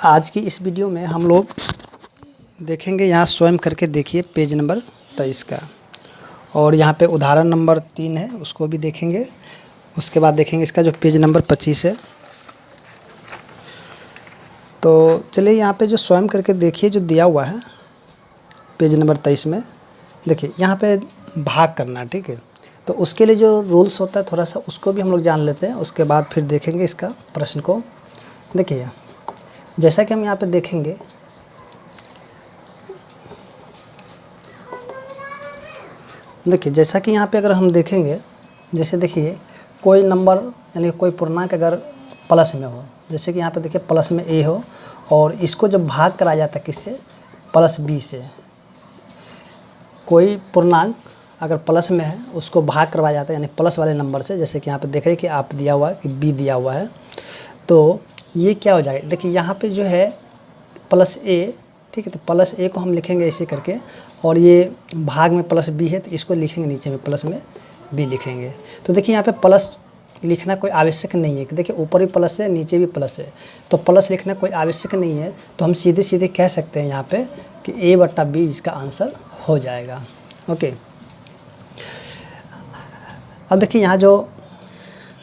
आज की इस वीडियो में हम लोग देखेंगे, यहाँ स्वयं करके देखिए पेज नंबर 23 का, और यहाँ पे उदाहरण नंबर 3 है उसको भी देखेंगे। उसके बाद देखेंगे इसका जो पेज नंबर 25 है। तो चलिए यहाँ पे जो स्वयं करके देखिए जो दिया हुआ है पेज नंबर 23 में, देखिए यहाँ पे भाग करना, ठीक है। तो उसके लिए जो रूल्स होता है थोड़ा सा उसको भी हम लोग जान लेते हैं, उसके बाद फिर देखेंगे इसका प्रश्न को। देखिए जैसा कि हम यहाँ पे देखेंगे, जैसा कि यहाँ पे अगर हम देखेंगे, जैसे देखिए कोई नंबर यानी कोई पूर्णांक अगर प्लस में हो, जैसे कि यहाँ पे देखिए प्लस में a हो, और इसको जब भाग कराया जाता है किससे, प्लस b से। कोई पूर्णांक अगर प्लस में है उसको भाग करवाया जाता है यानी प्लस वाले नंबर से, जैसे कि यहाँ पे देख रहे हैं कि आप दिया हुआ है कि b दिया हुआ है, तो ये क्या हो जाएगा। देखिए यहाँ पे जो है प्लस a, ठीक है, तो प्लस a को हम लिखेंगे ऐसे करके, और ये भाग में प्लस b है तो इसको लिखेंगे नीचे में प्लस में b लिखेंगे। तो देखिए यहाँ पे प्लस लिखना कोई आवश्यक नहीं है कि देखिए ऊपर भी प्लस है नीचे भी प्लस है, तो प्लस लिखना कोई आवश्यक नहीं है। तो हम सीधे सीधे कह सकते हैं यहाँ पे कि a/b इसका आंसर हो जाएगा। ओके, अब देखिए यहाँ जो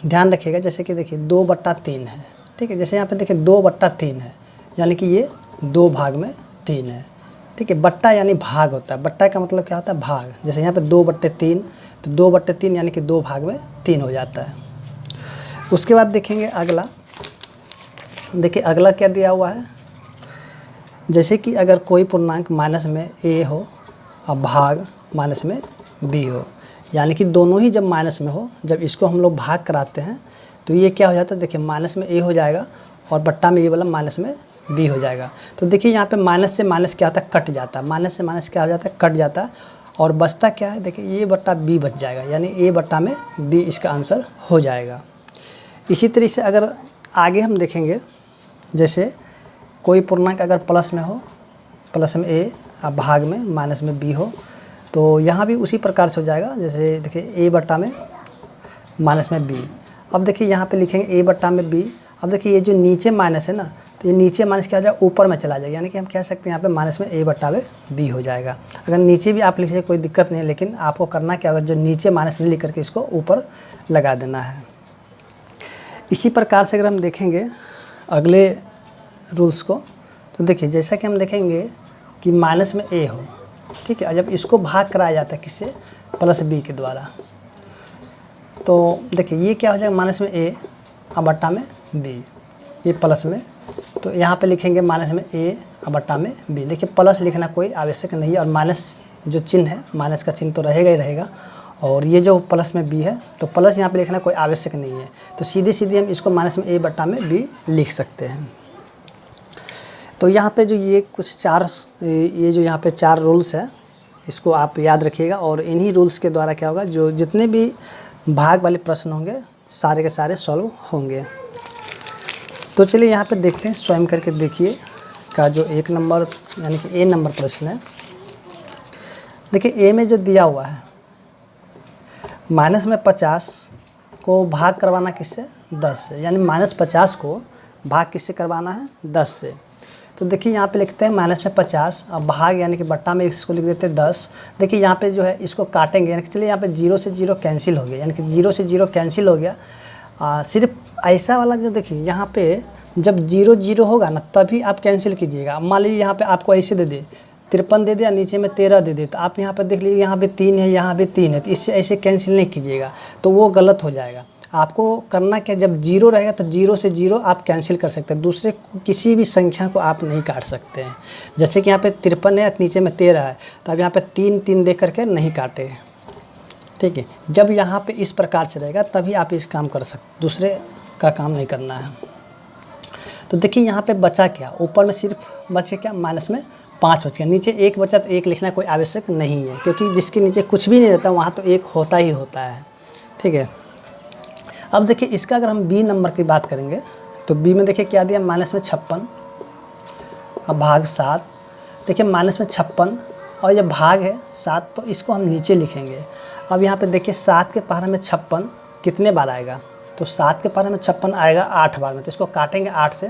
ध्यान रखिएगा, जैसे कि देखिए 2/3 है, ठीक है। जैसे यहाँ पे देखिए 2/3 है यानी कि ये 2 भाग में 3 है, ठीक है। बट्टा यानी भाग होता है, बट्टा का मतलब क्या होता है, भाग। जैसे यहाँ पे 2/3, तो 2/3 यानी कि 2 भाग में 3 हो जाता है। उसके बाद देखेंगे अगला, देखिए अगला क्या दिया हुआ है। जैसे कि अगर कोई पूर्णांक माइनस में a हो और भाग माइनस में b हो, यानी कि दोनों ही जब माइनस में हो, जब इसको हम लोग भाग कराते हैं तो ये क्या हो जाता है, देखिए माइनस में a हो जाएगा और बट्टा में ये वाला माइनस में b हो जाएगा। तो देखिए यहाँ पे माइनस से माइनस क्या होता है, कट जाता है। माइनस से माइनस क्या हो जाता है, कट जाता है, और बचता क्या है, देखिए a/b बच जाएगा, यानी a/b इसका आंसर हो जाएगा। इसी तरीके से अगर आगे हम देखेंगे, जैसे कोई पूर्णांक अगर प्लस में हो, प्लस में a और भाग में माइनस में b हो, तो यहाँ भी उसी प्रकार से हो जाएगा। जैसे देखिए a/b माइनस में b। अब देखिए यहाँ पे लिखेंगे a/b। अब देखिए ये जो नीचे माइनस है ना, तो ये नीचे माइनस क्या हो जाएगा, ऊपर में चला जाएगा, यानी कि हम कह सकते हैं यहाँ पे माइनस में a/b हो जाएगा। अगर नीचे भी आप लिखिए कोई दिक्कत नहीं है, लेकिन आपको करना क्या होगा, जो नीचे माइनस नहीं लिख करके इसको ऊपर लगा देना है। इसी प्रकार से अगर हम देखेंगे अगले रूल्स को, तो देखिए जैसा कि हम देखेंगे कि माइनस में a हो, ठीक है, जब इसको भाग कराया जाता है किससे, प्लस b के द्वारा, तो देखिए ये क्या हो जाएगा, माइनस में a और बट्टा में b, ये प्लस में, तो यहाँ पे लिखेंगे माइनस में a और बट्टा में b। देखिए प्लस लिखना कोई आवश्यक नहीं है, और माइनस जो चिन्ह है, माइनस का चिन्ह तो रहेगा ही रहेगा, और ये जो प्लस में b है तो प्लस यहाँ पे लिखना कोई आवश्यक नहीं है। तो सीधे सीधे हम इसको माइनस में a/b लिख सकते हैं। तो यहाँ पे जो ये कुछ ये जो यहाँ पे 4 रूल्स है, इसको आप याद रखिएगा, और इन्हीं रूल्स के द्वारा क्या होगा, जो जितने भी भाग वाले प्रश्न होंगे सारे के सारे सॉल्व होंगे। तो चलिए यहाँ पे देखते हैं स्वयं करके देखिए का जो 1 नंबर यानी कि a नंबर प्रश्न है। देखिए a में जो दिया हुआ है, माइनस में 50 को भाग करवाना किससे, 10 से, यानी -50 को भाग किससे करवाना है, 10 से। तो देखिए यहाँ पे लिखते हैं माइनस में 50 और भाग यानी कि बट्टा में इसको लिख देते हैं 10। देखिए यहाँ पे जो है इसको काटेंगे, यानी कि चलिए यहाँ पे 0 से 0 कैंसिल हो गया, यानी कि 0 से 0 कैंसिल हो गया। सिर्फ ऐसा वाला जो देखिए यहाँ पे जब 0 0 होगा ना तभी आप कैंसिल कीजिएगा। मान लीजिए यहाँ पे आपको ऐसे दे दे 53 दे दिया, नीचे में 13 दे दे, तो आप यहाँ पे देख लीजिए यहाँ पे 3 है, यहाँ पे 3 है, तो इससे ऐसे कैंसिल नहीं कीजिएगा, तो वो गलत हो जाएगा। आपको करना क्या, जब 0 रहेगा तो 0 से 0 आप कैंसिल कर सकते हैं, दूसरे किसी भी संख्या को आप नहीं काट सकते हैं। जैसे कि यहाँ पे 53 है, नीचे में 13 है, तो अब यहाँ पे 3 3 दे करके नहीं काटे, ठीक है। जब यहाँ पे इस प्रकार से रहेगा तभी आप इस काम कर सकते, दूसरे का काम नहीं करना है। तो देखिए यहाँ पे बचा क्या, ऊपर में सिर्फ बचे क्या, माइनस में 5 बच गया, नीचे 1 बचा, तो 1 लिखना कोई आवश्यक नहीं है, क्योंकि जिसके नीचे कुछ भी नहीं रहता वहाँ तो 1 होता ही होता है, ठीक है। अब देखिए इसका अगर हम b नंबर की बात करेंगे, तो b में देखिए क्या दिया, माइनस में 56 और भाग 7। देखिए माइनस में 56 और ये भाग है 7, तो इसको हम नीचे लिखेंगे। अब यहाँ पे देखिए 7 के पहाड़े में 56 कितने बार आएगा, तो 7 के पहाड़े में 56 आएगा 8 बार में, तो इसको काटेंगे 8 से,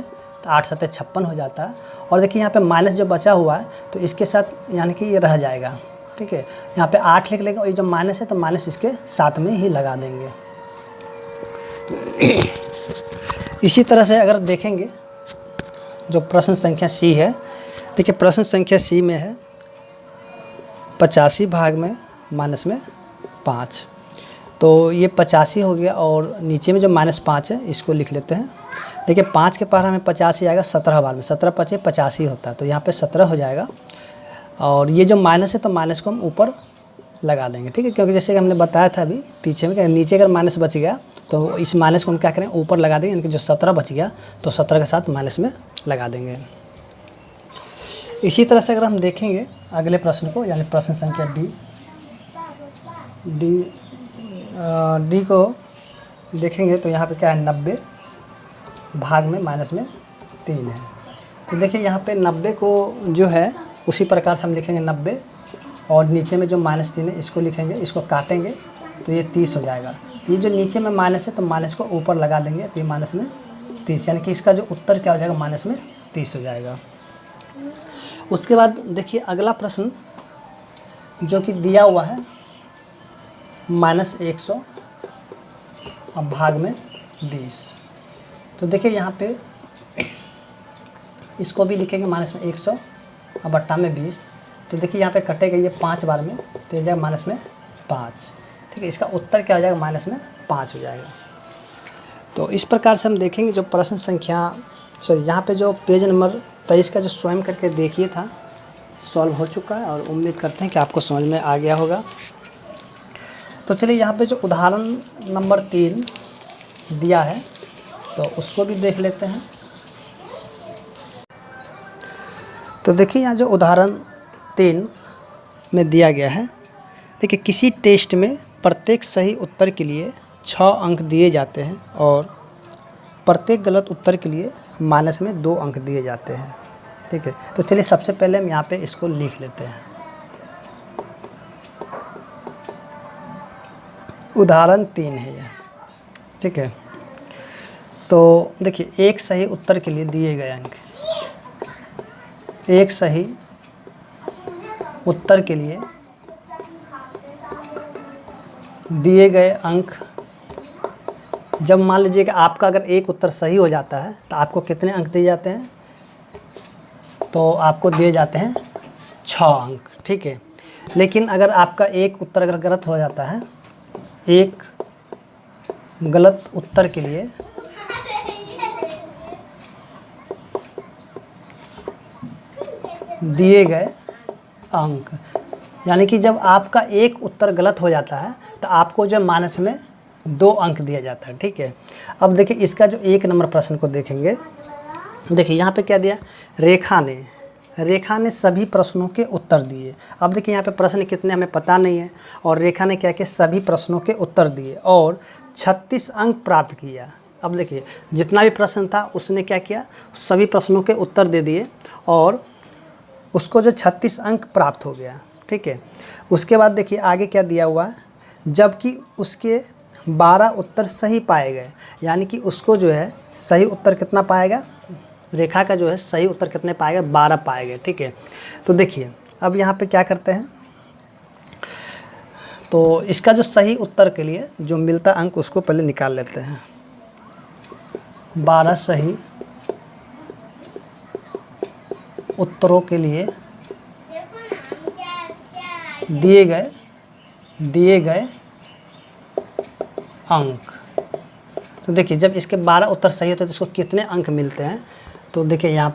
तो 8 7 56 हो जाता है। और देखिए यहाँ पे माइनस जो बचा हुआ है तो इसके साथ यानी कि ये रह जाएगा, ठीक है। यहाँ पे 8 लिख लेंगे और ये जो माइनस है तो माइनस इसके साथ में ही लगा देंगे। इसी तरह से अगर देखेंगे जो प्रश्न संख्या सी है, देखिए प्रश्न संख्या सी में है 85 भाग में माइनस में 5, तो ये 85 हो गया और नीचे में जो -5 है इसको लिख लेते हैं। देखिए 5 के पार हमें 50 ही आएगा 17 बार में, 17 पचे 85 होता है, तो यहाँ पे 17 हो जाएगा। और ये जो माइनस है तो माइनस को हम ऊपर लगा देंगे, ठीक है, क्योंकि जैसे कि हमने बताया था अभी पीछे में कि नीचे अगर माइनस बच गया तो इस माइनस को हम क्या करें ऊपर लगा देंगे, यानी कि जो 17 बच गया तो 17 के साथ माइनस में लगा देंगे। इसी तरह से अगर हम देखेंगे अगले प्रश्न को, यानी प्रश्न संख्या डी को देखेंगे तो यहाँ पे क्या है 90 भाग में माइनस में 3 है। तो देखिए यहाँ पे 90 को जो है उसी प्रकार से हम लिखेंगे 90 और नीचे में जो -3 है इसको लिखेंगे, इसको काटेंगे तो ये 30 हो जाएगा। तो ये जो नीचे में माइनस है तो माइनस को ऊपर लगा देंगे तो ये माइनस में 30, यानी कि इसका जो उत्तर क्या हो जाएगा माइनस में 30 हो जाएगा। उसके बाद देखिए अगला प्रश्न जो कि दिया हुआ है -100 और भाग में 20। तो देखिए यहाँ पे इसको भी लिखेंगे माइनस में 100 और बट्टा में 20। तो देखिए यहाँ पे कटेगा ये 5 बार में तो ये जाएगा माइनस में 5, ठीक है। इसका उत्तर क्या हो जाएगा माइनस में 5 हो जाएगा। तो इस प्रकार से हम देखेंगे जो प्रश्न संख्या यहाँ पे जो पेज नंबर 23 का जो स्वयं करके देखिए था सॉल्व हो चुका है और उम्मीद करते हैं कि आपको समझ में आ गया होगा। तो चलिए यहाँ पे जो उदाहरण नंबर 3 दिया है तो उसको भी देख लेते हैं। तो देखिए यहाँ जो उदाहरण 3 में दिया गया है, देखिए किसी टेस्ट में प्रत्येक सही उत्तर के लिए 6 अंक दिए जाते हैं और प्रत्येक गलत उत्तर के लिए माइनस में 2 अंक दिए जाते हैं, ठीक है। तो चलिए सबसे पहले हम यहाँ पे इसको लिख लेते हैं। उदाहरण 3 है यह, ठीक है। तो देखिए एक सही उत्तर के लिए दिए गए अंक, एक सही उत्तर के लिए दिए गए अंक, जब मान लीजिए कि आपका अगर एक उत्तर सही हो जाता है तो आपको कितने अंक दिए जाते हैं, तो आपको दिए जाते हैं 6 अंक, ठीक है। लेकिन अगर आपका एक उत्तर अगर गलत हो जाता है, एक गलत उत्तर के लिए दिए गए अंक, यानी कि जब आपका एक उत्तर गलत हो जाता है तो आपको जो माइनस में 2 अंक दिया जाता है, ठीक है। अब देखिए इसका जो 1 नंबर प्रश्न को देखेंगे, देखिए यहाँ पे क्या दिया, रेखा ने सभी प्रश्नों के उत्तर दिए। अब देखिए यहाँ पे प्रश्न कितने हमें पता नहीं है और रेखा ने क्या किया सभी प्रश्नों के उत्तर दिए और 36 अंक प्राप्त किया। अब देखिए जितना भी प्रश्न था उसने क्या किया, सभी प्रश्नों के उत्तर दे दिए और उसको जो 36 अंक प्राप्त हो गया, ठीक है। उसके बाद देखिए आगे क्या दिया हुआ है, जबकि उसके 12 उत्तर सही पाए गए, यानी कि उसको जो है सही उत्तर कितना पाएगा, रेखा का जो है सही उत्तर कितने पाएगा 12 पाए गए, ठीक है। तो देखिए अब यहाँ पे क्या करते हैं, तो इसका जो सही उत्तर के लिए जो मिलता अंक उसको पहले निकाल लेते हैं। 12 सही उत्तरों के लिए दिए गए अंक। तो देखिए जब इसके 12 उत्तर सही होते हैं तो इसको कितने अंक मिलते हैं, तो देखिए यहाँ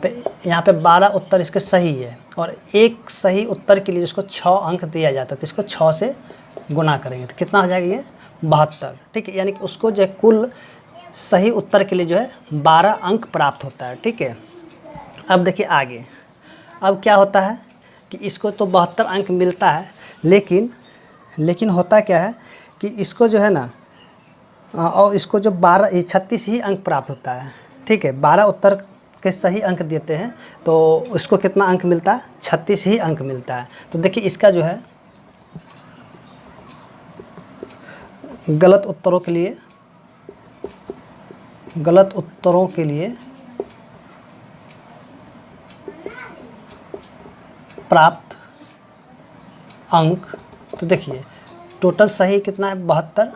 पे 12 उत्तर इसके सही है और एक सही उत्तर के लिए इसको 6 अंक दिया जाता है, तो इसको 6 से गुना करेंगे तो कितना हो जाएगा ये 72, ठीक है। यानी कि उसको जो है कुल सही उत्तर के लिए जो है 12 अंक प्राप्त होता है, ठीक है। अब देखिए आगे, अब क्या होता है कि इसको तो 72 अंक मिलता है, लेकिन होता क्या है कि इसको जो है ना और इसको जो 36 ही अंक प्राप्त होता है, ठीक है। 12 उत्तर के सही अंक देते हैं तो उसको कितना अंक मिलता है, 36 ही अंक मिलता है। तो देखिए इसका जो है गलत उत्तरों के लिए प्राप्त अंक, तो देखिए टोटल सही कितना है 72,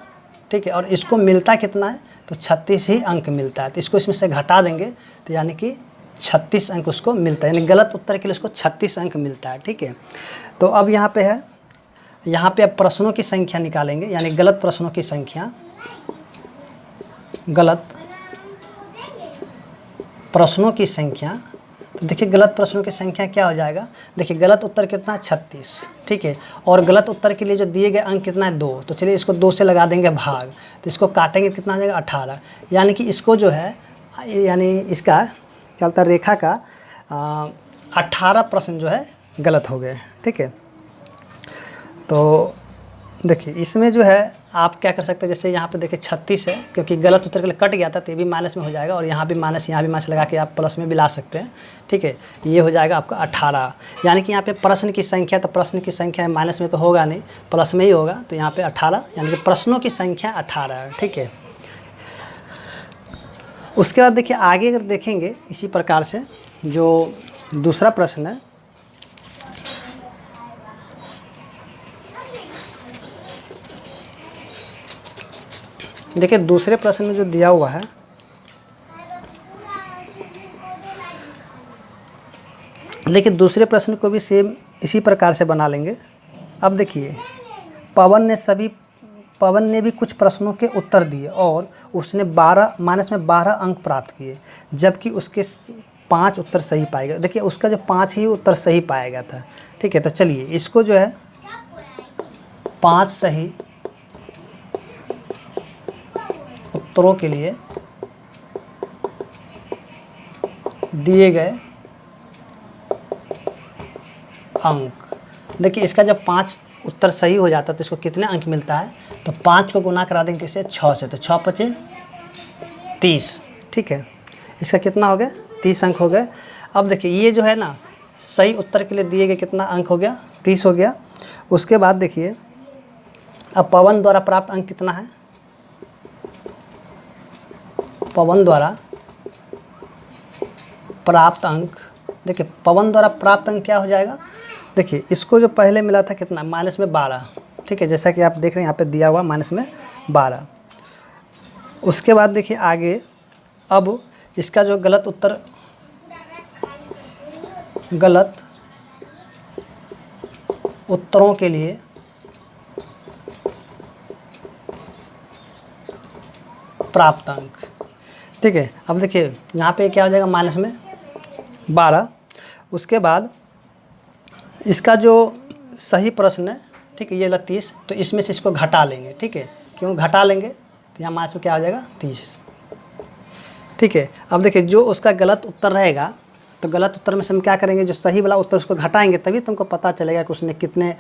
ठीक है, और इसको मिलता कितना है तो 36 ही अंक मिलता है। तो इसको इसमें से घटा देंगे तो यानी कि 36 अंक उसको मिलता है, यानी गलत उत्तर के लिए उसको 36 अंक मिलता है, ठीक है। तो अब यहाँ पे है, यहाँ पे अब प्रश्नों की संख्या निकालेंगे, यानी गलत प्रश्नों की संख्या, गलत प्रश्नों की संख्या। तो देखिए गलत प्रश्नों की संख्या क्या हो जाएगा, देखिए गलत उत्तर कितना है 36, ठीक है, और गलत उत्तर के लिए जो दिए गए अंक कितना है 2, तो चलिए इसको 2 से लगा देंगे भाग, तो इसको काटेंगे कितना आ जाएगा 18, यानी कि इसको जो है, यानी इसका क्या होता है रेखा का 18 प्रश्न जो है गलत हो गए, ठीक है। तो देखिए इसमें जो है आप क्या कर सकते हैं, जैसे यहाँ पे देखिए 36 है, क्योंकि गलत उत्तर के लिए कट गया था तो ये भी माइनस में हो जाएगा, और यहाँ भी माइनस, यहाँ भी माइनस लगा के आप प्लस में भी ला सकते हैं, ठीक है। ये हो जाएगा आपका 18, यानी कि यहाँ पे प्रश्न की संख्या, तो प्रश्न की संख्या माइनस में तो होगा नहीं, प्लस में ही होगा, तो यहाँ पे 18, यानी कि प्रश्नों की संख्या 18 है, ठीक है। उसके बाद देखिए आगे अगर देखेंगे इसी प्रकार से, जो दूसरा प्रश्न है, देखिए दूसरे प्रश्न में जो दिया हुआ है, देखिए दूसरे प्रश्न को भी सेम इसी प्रकार से बना लेंगे। अब देखिए पवन ने भी कुछ प्रश्नों के उत्तर दिए और उसने 12 अंक प्राप्त किए, जबकि उसके 5 उत्तर सही पाए गए। देखिए उसका जो 5 ही उत्तर सही पाया गया था, ठीक है। तो चलिए इसको जो है 5 सही उत्तरों के लिए दिए गए अंक, देखिए इसका जब 5 उत्तर सही हो जाता है तो इसको कितने अंक मिलता है, तो 5 को गुना करा देंगे किससे 6 से, तो 6 पचे 30, ठीक है। इसका कितना हो गया 30 अंक हो गए। अब देखिए ये जो है ना सही उत्तर के लिए दिए गए कितना अंक हो गया 30 हो गया। उसके बाद देखिए अब पवन द्वारा प्राप्त अंक कितना है, पवन द्वारा प्राप्त अंक, देखिए पवन द्वारा प्राप्त अंक क्या हो जाएगा, देखिए इसको जो पहले मिला था कितना माइनस में 12, ठीक है, जैसा कि आप देख रहे हैं यहाँ पे दिया हुआ माइनस में 12। उसके बाद देखिए आगे, अब इसका जो गलत उत्तरों के लिए प्राप्त अंक, ठीक है। अब देखिए यहाँ पे क्या हो जाएगा माइनस में 12। उसके बाद इसका जो सही प्रश्न है, ठीक है, ये 30, तो इसमें से इसको घटा लेंगे, ठीक है, क्यों घटा लेंगे तो यहाँ माइनस में क्या हो जाएगा 30, ठीक है। अब देखिए जो उसका गलत उत्तर रहेगा, तो गलत उत्तर में से हम क्या करेंगे, जो सही वाला उत्तर उसको घटाएंगे, तभी तुमको पता चलेगा कि उसने कितने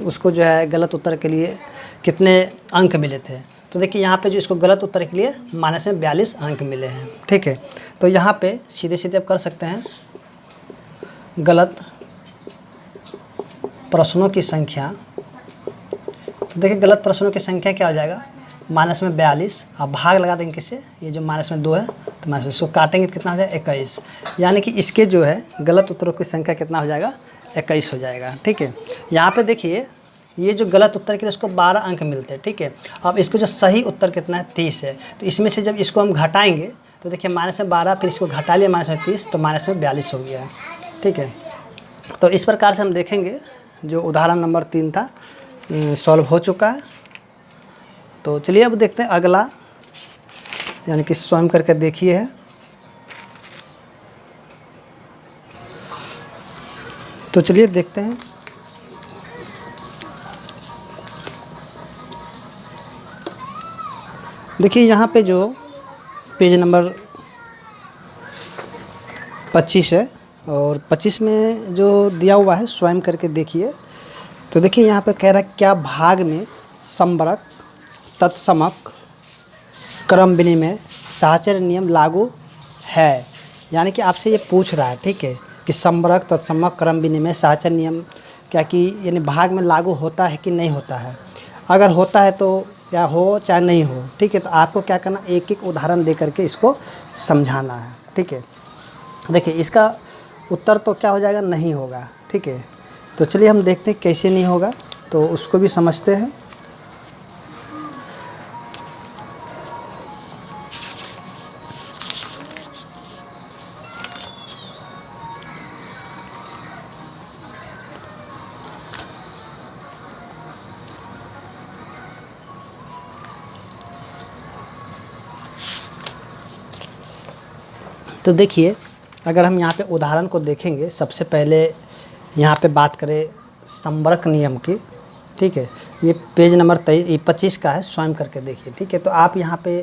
उसको जो है गलत उत्तर के लिए कितने अंक मिले थे। तो देखिए यहाँ पे जो इसको गलत उत्तर के लिए माइनस में 42 अंक मिले हैं, ठीक है। तो यहाँ पे सीधे सीधे आप कर सकते हैं गलत प्रश्नों की संख्या, तो देखिए गलत प्रश्नों की संख्या क्या हो जाएगा माइनस में 42, अब भाग लगा देंगे किससे, ये जो माइनस में 2 है तो माइनस में इसको काटेंगे तो कितना हो जाएगा 21, यानी कि इसके जो है गलत उत्तरों की संख्या कितना हो जाएगा 21 हो जाएगा, ठीक है। यहाँ पे देखिए ये जो गलत उत्तर के लिए इसको 12 अंक मिलते हैं, ठीक है। अब इसको जो सही उत्तर कितना है 30 है, तो इसमें से जब इसको हम घटाएंगे तो देखिए माइनस में 12 फिर इसको घटा लिया माइनस में 30, तो माइनस में 42 हो गया है, ठीक है। तो इस प्रकार से हम देखेंगे जो उदाहरण नंबर 3 था सॉल्व हो चुका है। तो चलिए अब देखते हैं अगला, यानी कि स्वयं करके देखिए है। तो चलिए देखते हैं। देखिए यहाँ पे जो पेज नंबर 25 है और 25 में जो दिया हुआ है स्वयं करके देखिए। तो देखिए यहाँ पे कह रहा है क्या भाग में समवरक तत्समक क्रम विनिमय साहचर्य नियम लागू है, यानी कि आपसे ये पूछ रहा है, ठीक है, कि समवरक तत्समक क्रम विनिमय साहचर्य नियम क्या कि यानी भाग में लागू होता है कि नहीं होता है। अगर होता है तो या हो चाहे नहीं हो, ठीक है, तो आपको क्या करना एक एक उदाहरण दे करके इसको समझाना है, ठीक है। देखिए इसका उत्तर तो क्या हो जाएगा, नहीं होगा। ठीक है, तो चलिए हम देखते हैं कैसे नहीं होगा, तो उसको भी समझते हैं। तो देखिए, अगर हम यहाँ पे उदाहरण को देखेंगे, सबसे पहले यहाँ पे बात करें संबरक नियम की। ठीक है, ये पेज नंबर 25 का है, स्वयं करके देखिए। ठीक है, तो आप यहाँ पे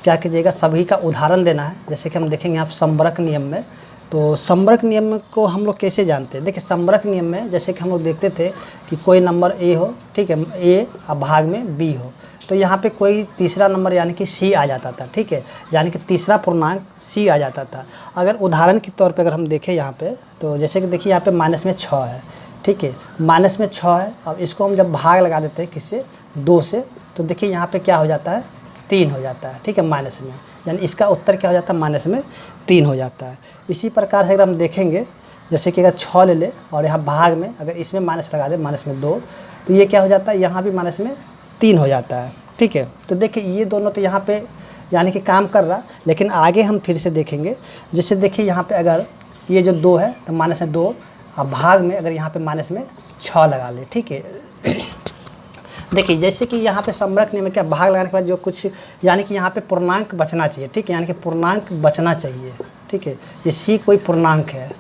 क्या कीजिएगा, सभी का उदाहरण देना है। जैसे कि हम देखेंगे आप संबरक नियम में, तो संबरक नियम को हम लोग कैसे जानते हैं। देखिए, संबरक नियम में जैसे कि हम लोग देखते थे कि कोई नंबर ए हो, ठीक है, ए और भाग में बी हो, तो यहाँ पे कोई तीसरा नंबर यानी कि सी आ जाता था। ठीक है, यानी कि तीसरा पूर्णांक सी आ जाता था। अगर उदाहरण के तौर पे अगर हम देखें यहाँ पे, तो जैसे कि देखिए यहाँ पे माइनस में 6 है। ठीक है, माइनस में 6 है। अब इसको हम जब भाग लगा देते हैं किससे, 2 से, तो देखिए यहाँ पे क्या हो जाता है, 3 हो जाता है। ठीक है, माइनस में, यानी इसका उत्तर क्या हो जाता है, माइनस में 3 हो जाता है। इसी प्रकार से अगर हम देखेंगे, जैसे कि अगर 6 ले ले और यहाँ भाग में अगर इसमें माइनस लगा दे, माइनस में 2, तो ये क्या हो जाता है, यहाँ भी माइनस में 3 हो जाता है। ठीक है, तो देखिए ये दोनों तो यहाँ पे यानी कि काम कर रहा, लेकिन आगे हम फिर से देखेंगे। जैसे देखिए यहाँ पे अगर ये जो 2 है तो माइनस में 2, और भाग में अगर यहाँ पे माइनस में 6 लगा ले। ठीक है, देखिए जैसे कि यहाँ पे संबरक नियम में क्या, भाग लगाने के बाद जो कुछ यानी कि यहाँ पे पूर्णांक बचना चाहिए। ठीक है, यानी कि पूर्णांक बचना चाहिए। ठीक है, ये सी कोई पूर्णांक है,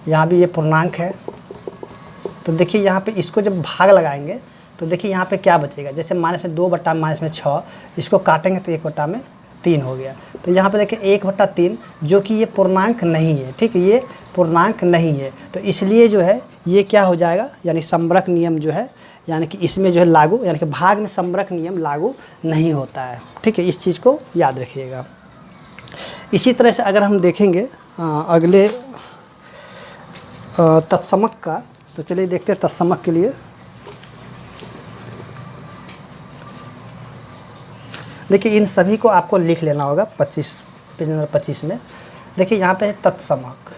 यहाँ भी ये पूर्णांक है, तो देखिए यहाँ पे इसको जब भाग लगाएंगे तो देखिए यहाँ पे क्या बचेगा, जैसे माइनस में 2 बट्टा माइनस में 6, इसको काटेंगे तो 1 बट्टा में 3 हो गया। तो यहाँ पे देखिए 1/3 जो कि ये पूर्णांक नहीं है। ठीक है, ये पूर्णांक नहीं है, तो इसलिए जो है ये क्या हो जाएगा, यानी संबरक नियम जो है, यानी कि इसमें जो है लागू, यानी कि भाग में संबरक नियम लागू नहीं होता है। ठीक है, इस चीज़ को याद रखिएगा। इसी तरह से अगर हम देखेंगे अगले तत्समक का, तो चलिए देखते हैं तत्समक के लिए। देखिए इन सभी को आपको लिख लेना होगा, 25 पेज नंबर 25 में। देखिए यहाँ पे है तत्समक।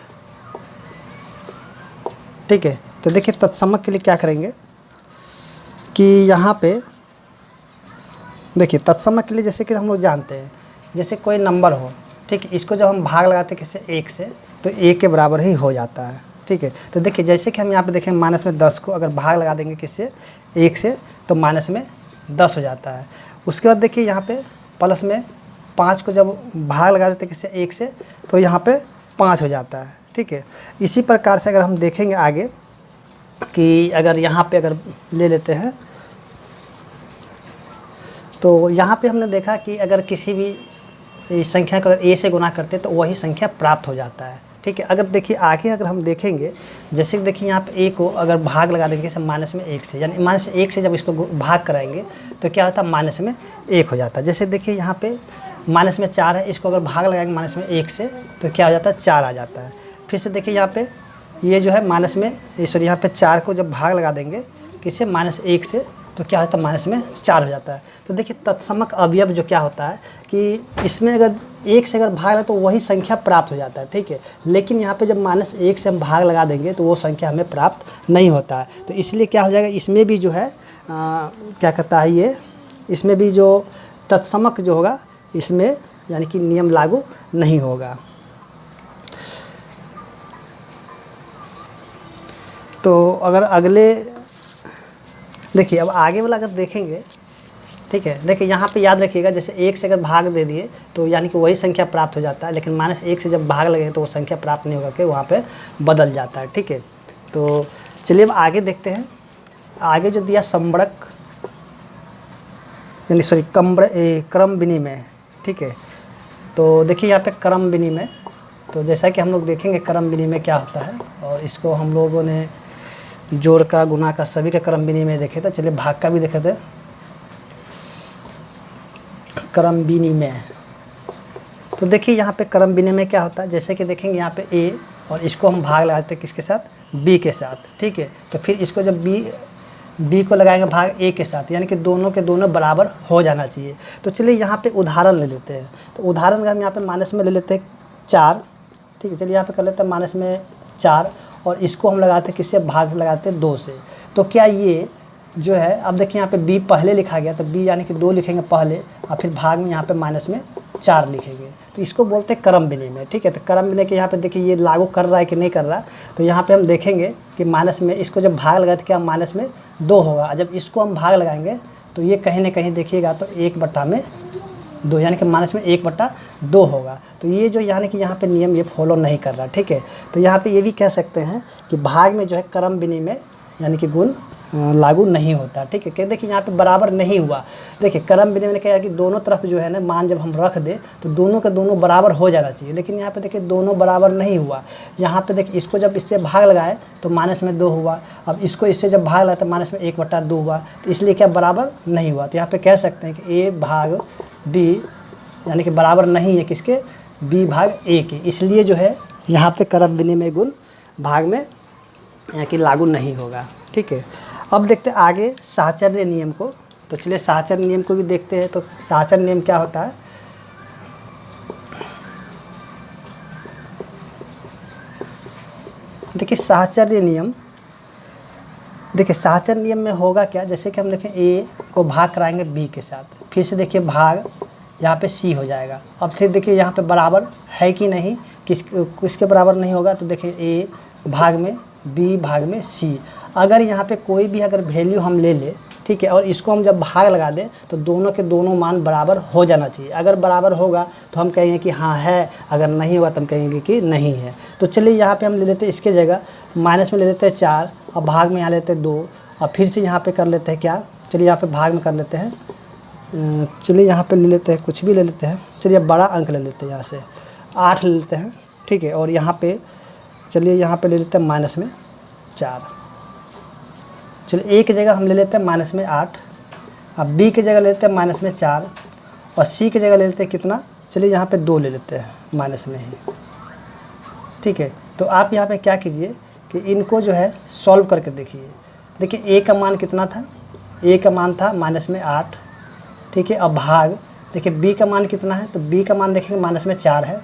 ठीक है, तो देखिए तत्समक के लिए क्या करेंगे कि यहाँ पे देखिए तत्समक के लिए जैसे कि हम लोग जानते हैं, जैसे कोई नंबर हो, ठीक है, इसको जब हम भाग लगाते हैं किससे, 1 से, तो 1 के बराबर ही हो जाता है। ठीक है, तो देखिए जैसे कि हम यहाँ पे देखें माइनस में 10 को अगर भाग लगा देंगे किससे, 1 से, तो माइनस में 10 हो जाता है। उसके बाद देखिए यहाँ पे प्लस में 5 को जब भाग लगा देते हैं किससे, 1 से, तो यहाँ पे 5 हो जाता है। ठीक है, इसी प्रकार से अगर हम देखेंगे आगे कि अगर यहाँ पे अगर ले लेते हैं, तो यहाँ पे हमने देखा कि अगर किसी भी संख्या को अगर a से गुना करते हैं तो वही संख्या प्राप्त हो जाता है। ठीक है, अगर देखिए आगे अगर हम देखेंगे, जैसे कि देखिए यहाँ पे a को अगर भाग लगा देंगे जैसे माइनस में 1 से, यानी माइनस 1 से जब इसको भाग कराएंगे तो क्या होता है, माइनस में 1 हो जाता है। जैसे देखिए यहाँ पे माइनस में 4 है, इसको अगर भाग लगाएंगे माइनस में 1 से, तो क्या हो जाता है, 4 आ जाता है। फिर से देखिए यहाँ पे ये जो है माइनस में, सॉरी यहाँ पे 4 को जब भाग लगा देंगे किससे, माइनस 1 से, तो क्या होता है, माइनस में 4 हो जाता है। तो देखिए तत्समक अवयव जो क्या होता है कि इसमें अगर 1 से अगर भाग लगे तो वही संख्या प्राप्त हो जाता है। ठीक है, लेकिन यहाँ पे जब माइनस 1 से हम भाग लगा देंगे तो वो संख्या हमें प्राप्त नहीं होता है। तो इसलिए क्या हो जाएगा, इसमें भी जो है क्या कहता है, ये इसमें भी जो तत्समक जो होगा इसमें यानी कि नियम लागू नहीं होगा। तो अगर अगले देखिए अब आगे वाला अगर देखेंगे, ठीक है, देखिए यहाँ पे याद रखिएगा, जैसे 1 से अगर भाग दे दिए तो यानी कि वही संख्या प्राप्त हो जाता है, लेकिन माइनस 1 से जब भाग लगेगा तो वो संख्या प्राप्त नहीं होगा कि वहाँ पे बदल जाता है। ठीक है, तो चलिए अब आगे देखते हैं। आगे जो दिया संबरक यानी सॉरी क्रम विनिमय। ठीक है, तो देखिए यहाँ पे क्रम विनिमय, तो जैसा कि हम लोग देखेंगे क्रम विनिमय क्या होता है, और इसको हम लोगों ने जोड़ का, गुना का, सभी का क्रम विनिमय देखे थे। चलिए भाग का भी देखे थे, क्रम विनिमय। तो देखिए यहाँ पे क्रम विनिमय क्या होता है, जैसे कि देखेंगे यहाँ पे a और इसको हम भाग लगाते हैं किसके साथ, b के साथ। ठीक है, तो फिर इसको जब b को लगाएंगे भाग a के साथ, यानी कि दोनों के दोनों बराबर हो जाना चाहिए। तो चलिए यहाँ पे उदाहरण ले लेते हैं। तो उदाहरण अगर हम यहाँ पे माइनस में ले लेते हैं 4, ठीक है। चलिए यहाँ पे कर लेते हैं माइनस में 4 और इसको हम लगाते हैं किससे, भाग लगाते हैं 2 से। तो क्या ये जो है, अब देखिए यहाँ पे b पहले लिखा गया तो b यानी कि 2 लिखेंगे पहले और फिर भाग में यहाँ पे माइनस में 4 लिखेंगे, तो इसको बोलते हैं क्रम विनिमय। ठीक है, तो क्रम विनिमय के यहाँ पे देखिए ये लागू कर रहा है कि नहीं कर रहा। तो यहाँ पे हम देखेंगे कि माइनस में इसको जब भाग लगाए तो क्या माइनस में 2 होगा, जब इसको हम भाग लगाएंगे तो ये कहीं ना कहीं देखिएगा तो 1/2 यानी कि माइनस में 1/2 होगा। तो ये जो यानी कि यहाँ पे नियम ये फॉलो नहीं कर रहा। ठीक है, तो यहाँ पे ये भी कह सकते हैं कि भाग में जो है क्रम विनिमय यानी कि गुण लागू नहीं होता। ठीक है, देखिए यहाँ पे बराबर नहीं हुआ। देखिए क्रम विनिमय ने कहा कि दोनों तरफ जो है ना मान जब हम रख दे तो दोनों के दोनों बराबर हो जाना चाहिए, लेकिन यहाँ पे देखिए दोनों बराबर नहीं हुआ। यहाँ पे देखिए इसको जब इससे भाग लगाए तो माइनस में 2 हुआ, अब इसको इससे जब भाग लगाए तो माइनस में 1/2 हुआ, तो इसलिए क्या बराबर नहीं हुआ। तो यहाँ पे कह सकते हैं कि a भाग b यानी कि बराबर नहीं है किसके, b भाग a के, इसलिए जो है यहाँ पे क्रम विनिमय गुण भाग में यहाँ की लागू नहीं होगा। ठीक है, अब देखते हैं आगे साहचर्य नियम को। तो चलिए साहचर्य नियम को भी देखते हैं। तो साहचर्य नियम क्या होता है, देखिए साहचर्य नियम, देखिए साहचर्य नियम में होगा क्या, जैसे कि हम देखें a को भाग कराएंगे b के साथ, फिर से देखिए भाग यहाँ पे c हो जाएगा। अब फिर देखिए यहाँ पे बराबर है कि नहीं, किसके बराबर नहीं होगा, तो देखिए a भाग में b भाग में c, अगर यहाँ पे कोई भी अगर वैल्यू हम ले ले, ठीक है, और इसको हम जब भाग लगा दें तो दोनों के दोनों मान बराबर हो जाना चाहिए। अगर बराबर होगा तो हम कहेंगे कि हाँ है, अगर नहीं होगा तो हम कहेंगे कि नहीं है। तो चलिए यहाँ पे हम ले लेते हैं इसके जगह माइनस में ले लेते हैं 4 और भाग में यहाँ लेते हैं 2 और फिर से यहाँ पे कर लेते हैं क्या, चलिए यहाँ पे भाग में कर लेते हैं, चलिए यहाँ पे ले लेते हैं कुछ भी ले लेते हैं, चलिए बड़ा अंक ले लेते हैं, यहाँ से 8 ले लेते हैं। ठीक है, और यहाँ पे चलिए यहाँ पे ले लेते हैं माइनस में 4, चलिए एक जगह हम ले लेते हैं माइनस में 8, अब b की जगह ले लेते हैं माइनस में 4 और c की जगह ले लेते हैं कितना, चलिए यहाँ पे 2 ले लेते हैं माइनस में ही। ठीक है, तो आप यहाँ पे क्या कीजिए कि इनको जो है सॉल्व करके देखिए। देखिए a का मान कितना था, a का मान था माइनस में 8। ठीक है, अब भाग देखिए b का मान कितना है, तो b का मान देखेंगे माइनस में 4 है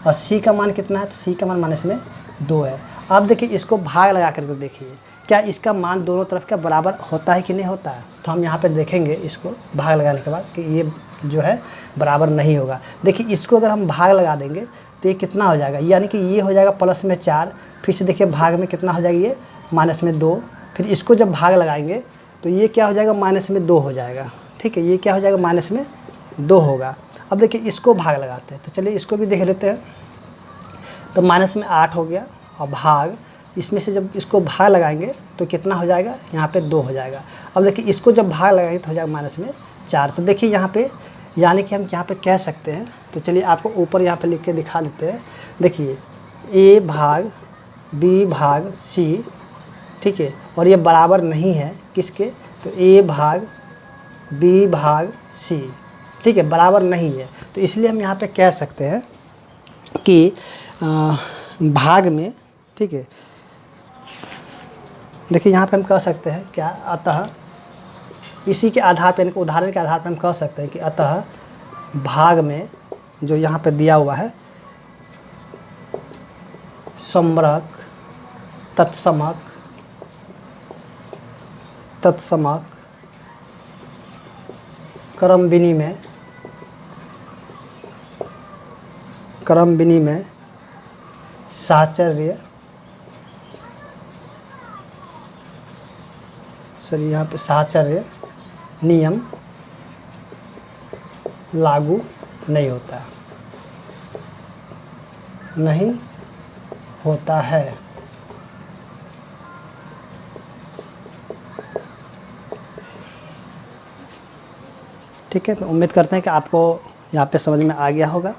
और c का मान कितना है, तो c का मान माइनस में 2 है। अब देखिए इसको भाग लगा करके देखिए क्या इसका मान दोनों तरफ का बराबर होता है कि नहीं होता है। तो हम यहाँ पे देखेंगे इसको भाग लगाने के बाद कि ये जो है बराबर नहीं होगा। देखिए इसको अगर हम भाग लगा देंगे तो ये कितना हो जाएगा, यानी कि ये हो जाएगा प्लस में 4, फिर से देखिए भाग में कितना हो जाएगा, ये माइनस में 2, फिर इसको जब भाग लगाएंगे तो ये क्या हो जाएगा, माइनस में 2 हो जाएगा। ठीक है, ये क्या हो जाएगा, माइनस में 2 होगा। अब देखिए इसको भाग लगाते हैं, तो चलिए इसको भी देख लेते हैं। तो माइनस में 8 हो गया और भाग इसमें से जब इसको भाग लगाएंगे तो कितना हो जाएगा, यहाँ पे 2 हो जाएगा। अब देखिए इसको जब भाग लगाएंगे तो हो जाएगा माइनस में 4। तो देखिए यहाँ पे यानी कि हम यहाँ पे कह सकते हैं, तो चलिए आपको ऊपर यहाँ पे लिख के दिखा देते हैं। देखिए a भाग b भाग c, ठीक है, और ये बराबर नहीं है किसके, तो a भाग b भाग c, ठीक है, बराबर नहीं है। तो इसलिए हम यहाँ पे कह सकते हैं कि भाग में, ठीक है, देखिए यहाँ पे हम कह सकते हैं क्या, अतः इसी के आधार पर, उदाहरण के आधार पर हम कह सकते हैं कि अतः भाग में जो यहाँ पे दिया हुआ है समरक तत्समक क्रम विनिमय साहचर्य, सॉरी यहाँ पे साहचर्य नियम लागू नहीं होता है। ठीक है, तो उम्मीद करते हैं कि आपको यहाँ पे समझ में आ गया होगा।